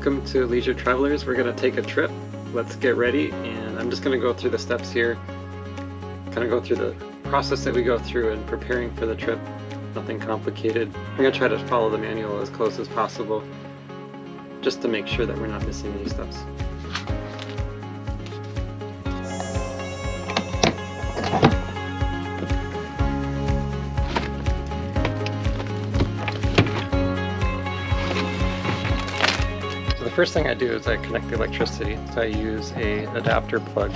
welcome to Leisure Travelers. We're going to take a trip. Let's get ready, and I'm just going to go through the steps here, kind of go through the process that we go through in preparing for the trip. Nothing complicated. I'm going to try to follow the manual as close as possible, just to make sure that we're not missing any steps. The first thing I do is I connect the electricity. So I use a adapter plug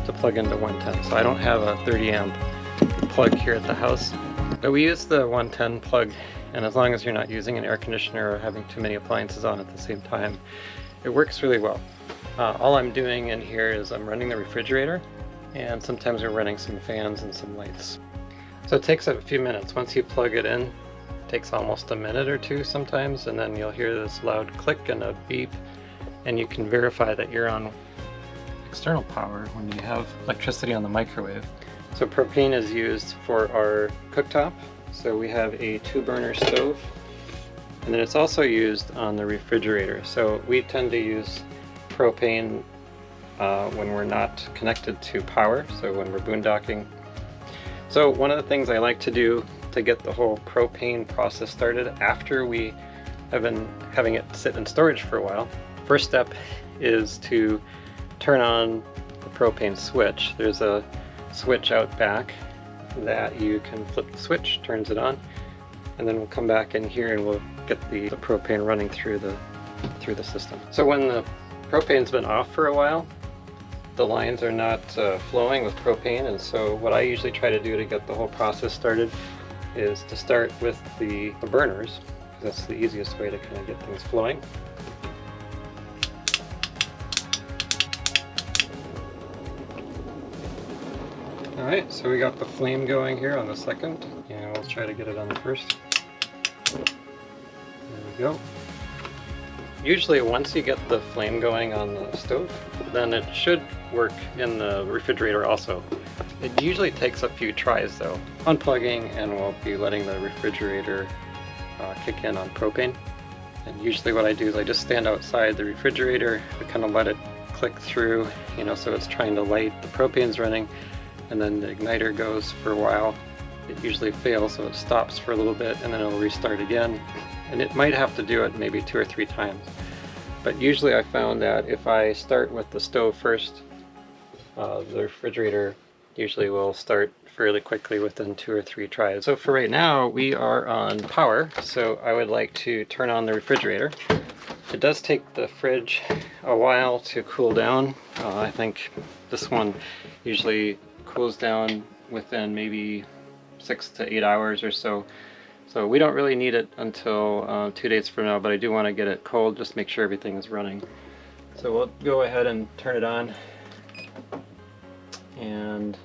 to plug into 110. So I don't have a 30 amp plug here at the house, but we use the 110 plug, and as long as you're not using an air conditioner or having too many appliances on at the same time, it works really well. All I'm doing in here is I'm running the refrigerator, and sometimes we're running some fans and some lights. So it takes a few minutes. Once you plug it in, it takes almost a minute or two sometimes, and then you'll hear this loud click and a beep, and you can verify that you're on external power when you have electricity on the microwave. So propane is used for our cooktop. So we have a 2-burner stove, and then it's also used on the refrigerator. So we tend to use propane when we're not connected to power, so when we're boondocking. So one of the things I like to do to get the whole propane process started after we have been having it sit in storage for a while, first step is to turn on the propane switch. There's a switch out back that you can flip the switch, turns it on, and then we'll come back in here and we'll get the propane running through the system. So when the propane's been off for a while, the lines are not flowing with propane, and so what I usually try to do to get the whole process started is to start with the burners. That's the easiest way to kind of get things flowing. Alright, so we got the flame going here on the second, and we'll try to get it on the first. There we go. Usually once you get the flame going on the stove, then it should work in the refrigerator also. It usually takes a few tries though. Unplugging, and we'll be letting the refrigerator kick in on propane. And usually what I do is I just stand outside the refrigerator, I kind of let it click through, so it's trying to light, the propane's running, and then the igniter goes for a while. It usually fails, so it stops for a little bit and then it'll restart again. And it might have to do it maybe 2 or 3 times. But usually I found that if I start with the stove first, the refrigerator usually will start fairly quickly within 2 or 3 tries. So for right now, we are on power, so I would like to turn on the refrigerator. It does take the fridge a while to cool down. I think this one usually cools down within maybe 6 to 8 hours or so. So we don't really need it until 2 days from now, but I do want to get it cold, just make sure everything is running. So we'll go ahead and turn it on, and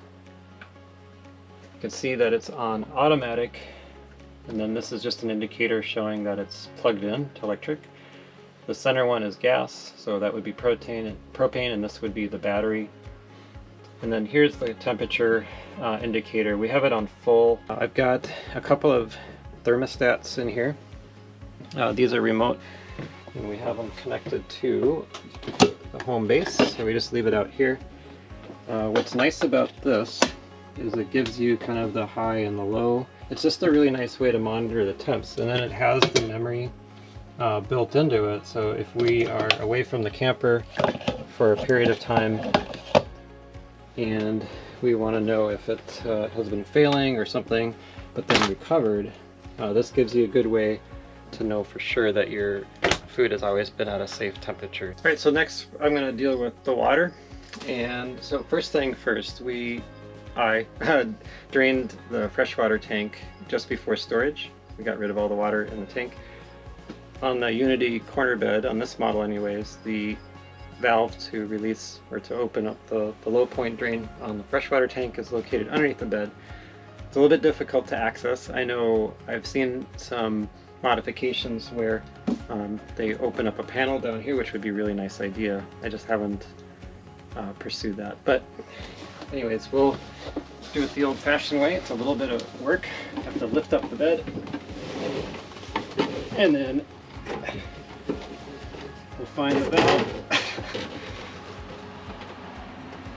you can see that it's on automatic, and then this is just an indicator showing that it's plugged in to electric. The center one is gas, so that would be propane, and this would be the battery. And then here's the temperature indicator. We have it on full. I've got a couple of thermostats in here. These are remote, and we have them connected to the home base, so we just leave it out here. What's nice about this is it gives you kind of the high and the low. It's just a really nice way to monitor the temps, and then it has the memory built into it, so if we are away from the camper for a period of time and we want to know if it has been failing or something but then recovered, this gives you a good way to know for sure that your food has always been at a safe temperature. Alright, so next I'm going to deal with the water. And so first thing first, I drained the freshwater tank just before storage. We got rid of all the water in the tank. On the Unity corner bed, on this model anyways, the valve to release or to open up the low point drain on the freshwater tank is located underneath the bed. It's a little bit difficult to access. I know I've seen some modifications where they open up a panel down here, which would be a really nice idea. I just haven't pursued that. But anyways, we'll do it the old-fashioned way. It's a little bit of work. I have to lift up the bed, and then we'll find the valve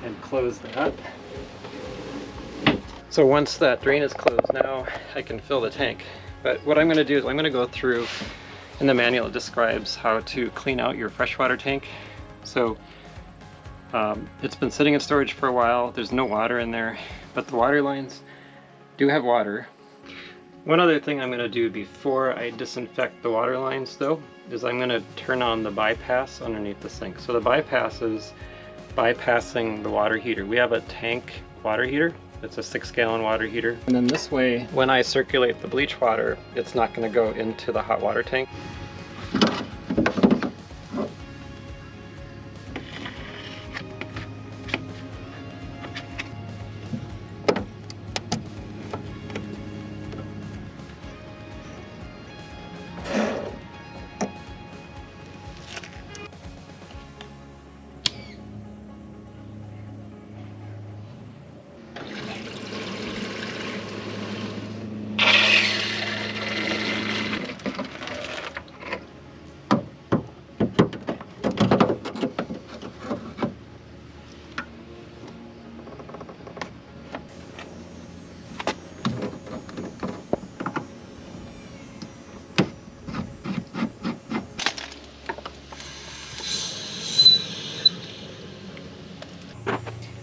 and close that. So once that drain is closed, now I can fill the tank. But what I'm going to do is I'm going to go through, in the manual it describes how to clean out your freshwater tank. So it's been sitting in storage for a while, there's no water in there, but the water lines do have water. One other thing I'm going to do before I disinfect the water lines though, is I'm going to turn on the bypass underneath the sink. So the bypass is bypassing the water heater. We have a tank water heater. It's a 6-gallon water heater. And then this way, when I circulate the bleach water, it's not going to go into the hot water tank.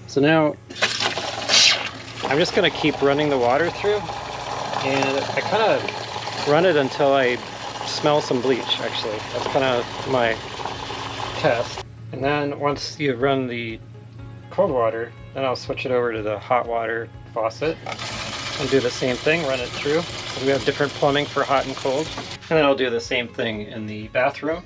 So now I'm just going to keep running the water through, and I kind of run it until I smell some bleach. Actually, that's kind of my test. And then once you've run the cold water, then I'll switch it over to the hot water faucet and do the same thing, run it through. So we have different plumbing for hot and cold. And then I'll do the same thing in the bathroom.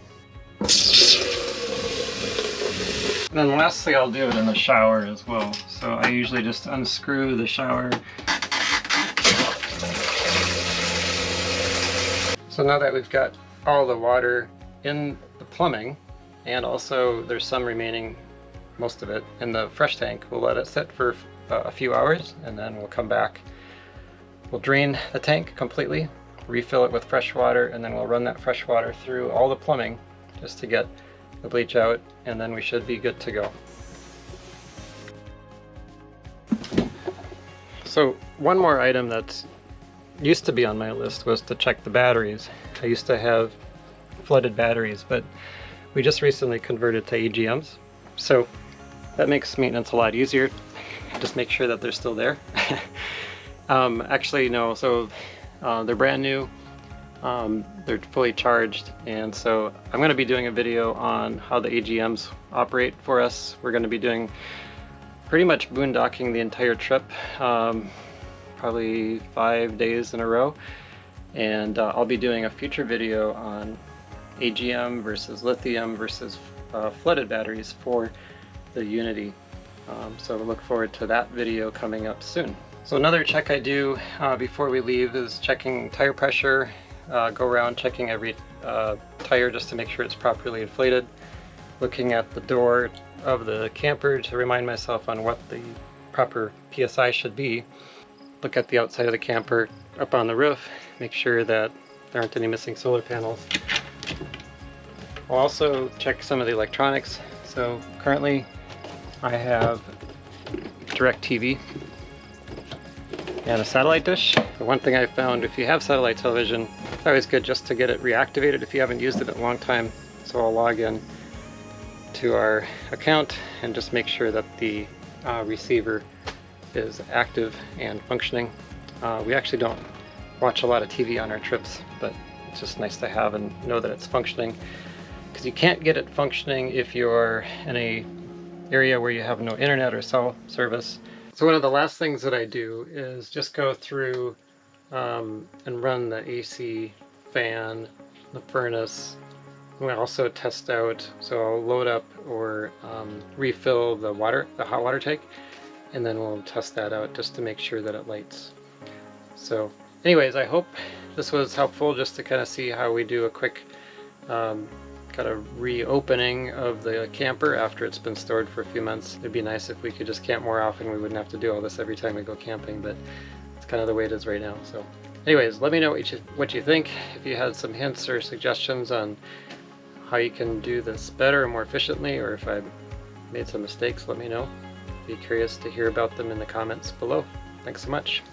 And then lastly, I'll do it in the shower as well. So I usually just unscrew the shower. So now that we've got all the water in the plumbing, and also there's some remaining, most of it, in the fresh tank, we'll let it sit for a few hours, and then we'll come back. We'll drain the tank completely, refill it with fresh water, and then we'll run that fresh water through all the plumbing just to get the bleach out, and then we should be good to go. So one more item that used to be on my list was to check the batteries. I used to have flooded batteries, but we just recently converted to AGMs, so that makes maintenance a lot easier. Just make sure that they're still there. Actually no, so they're brand new. They're fully charged, and so I'm going to be doing a video on how the AGMs operate for us. We're going to be doing pretty much boondocking the entire trip, probably 5 days in a row, and I'll be doing a future video on AGM versus lithium versus flooded batteries for the Unity. So look forward to that video coming up soon. So another check I do before we leave is checking tire pressure. Go around checking every tire just to make sure it's properly inflated. Looking at the door of the camper to remind myself on what the proper PSI should be. Look at the outside of the camper up on the roof, make sure that there aren't any missing solar panels. I'll also check some of the electronics. So currently I have DirecTV and a satellite dish. The one thing I found, if you have satellite television, it's always good just to get it reactivated if you haven't used it in a long time. So I'll log in to our account and just make sure that the receiver is active and functioning. We actually don't watch a lot of TV on our trips, but it's just nice to have and know that it's functioning, because you can't get it functioning if you're in a area where you have no internet or cell service. So one of the last things that I do is just go through and run the AC, fan, the furnace. We also test out, so I'll load up or refill the hot water tank, and then we'll test that out just to make sure that it lights. So anyways, I hope this was helpful just to kind of see how we do a quick kind of reopening of the camper after it's been stored for a few months. It'd be nice if we could just camp more often. We wouldn't have to do all this every time we go camping, but it's kind of the way it is right now. So anyways, let me know what you think. If you had some hints or suggestions on how you can do this better and more efficiently, or if I made some mistakes, let me know. Be curious to hear about them in the comments below. Thanks so much.